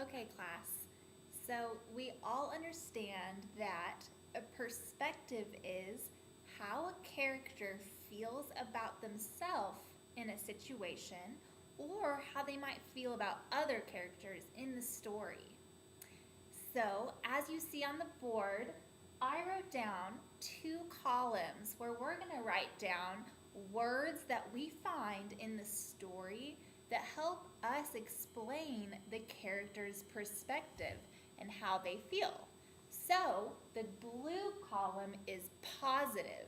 Okay, class. So we all understand that a perspective is how a character feels about themselves in a situation or how they might feel about other characters in the story. So, as you see on the board, I wrote down two columns where we're going to write down words that we find in the story that help us explain the character's perspective and how they feel. So, the blue column is positive.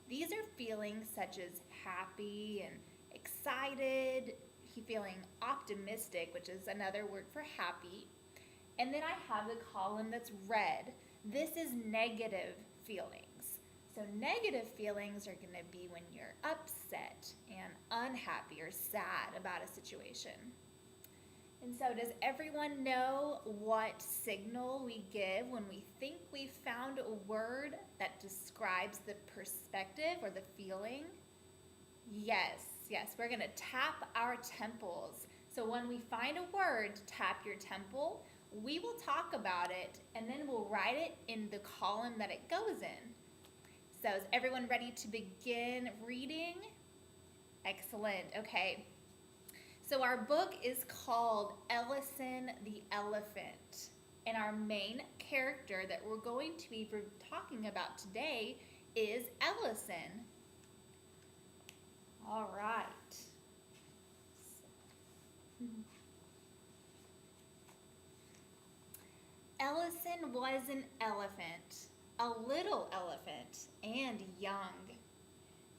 These are feelings such as happy and excited, feeling optimistic, which is another word for happy. And then I have the column that's red. This is negative feelings. So negative feelings are going to be when you're upset and unhappy or sad about a situation. And so does everyone know what signal we give when we think we've found a word that describes the perspective or the feeling? Yes, we're going to tap our temples. So when we find a word, tap your temple. We will talk about it and then we'll write it in the column that it goes in. So is everyone ready to begin reading? Excellent. Okay. So our book is called Ellison the Elephant. And our main character that we're going to be talking about today is Ellison. All right. Ellison was an elephant, a little elephant, and young.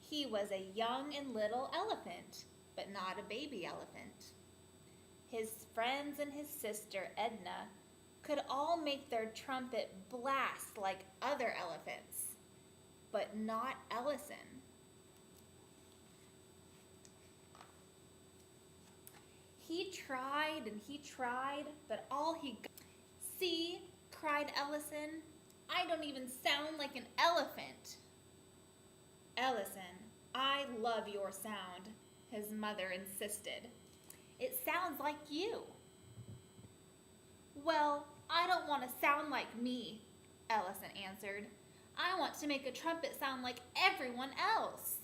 He was a young and little elephant, but not a baby elephant. His friends and his sister Edna could all make their trumpet blast like other elephants, but not Ellison. He tried and he tried, but all he got. See, cried Ellison, I don't even sound like an elephant. Ellison, I love your sound, his mother insisted. It sounds like you. Well, I don't want to sound like me, Ellison answered. I want to make a trumpet sound like everyone else.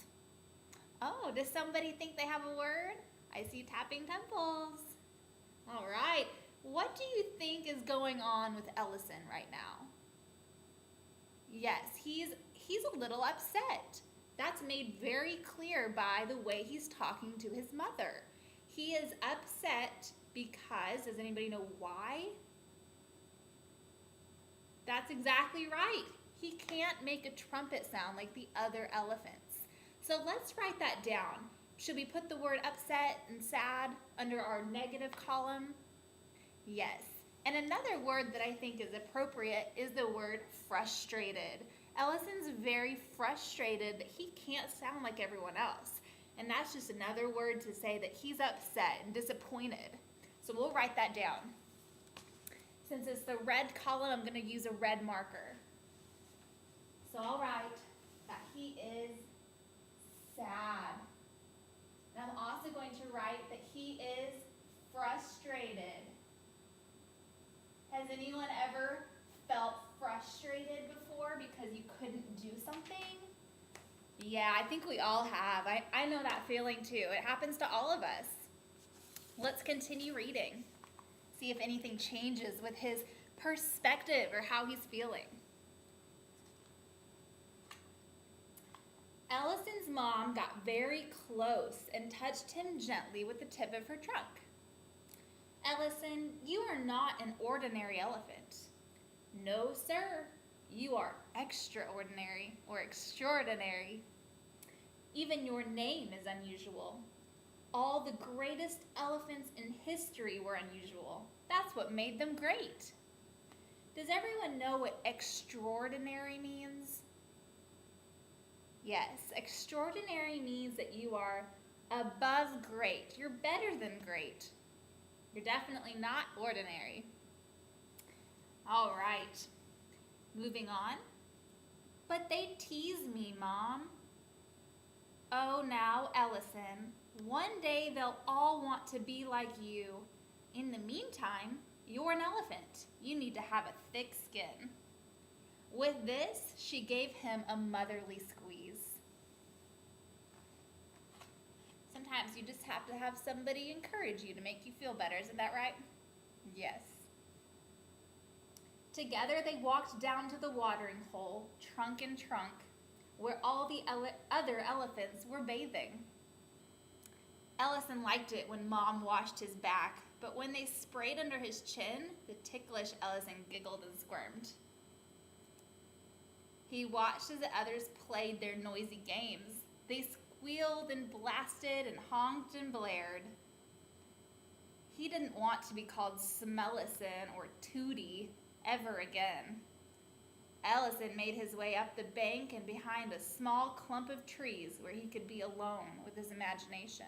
Oh, does somebody think they have a word? I see tapping temples. All right. What do you think is going on with Ellison right now? Yes, he's a little upset. That's made very clear by the way he's talking to his mother. He is upset because, does anybody know why? That's exactly right. He can't make a trumpet sound like the other elephants. So let's write that down. Should we put the word upset and sad under our negative column? Yes. And another word that I think is appropriate is the word frustrated. Ellison's very frustrated that he can't sound like everyone else. And that's just another word to say that he's upset and disappointed. So we'll write that down. Since it's the red column, I'm going to use a red marker. So I'll write that he is sad. And I'm also going to write that he is frustrated. Has anyone ever felt frustrated before because you couldn't do something? Yeah, I think we all have. I know that feeling too. It happens to all of us. Let's continue reading. See if anything changes with his perspective or how he's feeling. Ellison's mom got very close and touched him gently with the tip of her trunk. Ellison, you are not an ordinary elephant. No, sir, you are extraordinary or extraordinary. Even your name is unusual. All the greatest elephants in history were unusual. That's what made them great. Does everyone know what extraordinary means? Yes, extraordinary means that you are above great. You're better than great. You're definitely not ordinary. All right, moving on. But they tease me, Mom. Oh, now, Ellison, one day they'll all want to be like you. In the meantime, You're an elephant. You need to have a thick skin. With this, she gave him a motherly squeeze. Sometimes you just have to have somebody encourage you to make you feel better. Isn't that right? Yes. Together they walked down to the watering hole, trunk in trunk, where all the other elephants were bathing. Ellison liked it when Mom washed his back, but when they sprayed under his chin, the ticklish Ellison giggled and squirmed. He watched as the others played their noisy games. They squealed and blasted and honked and blared. He didn't want to be called Smellison or Tootie ever again. Ellison made his way up the bank and behind a small clump of trees where he could be alone with his imagination.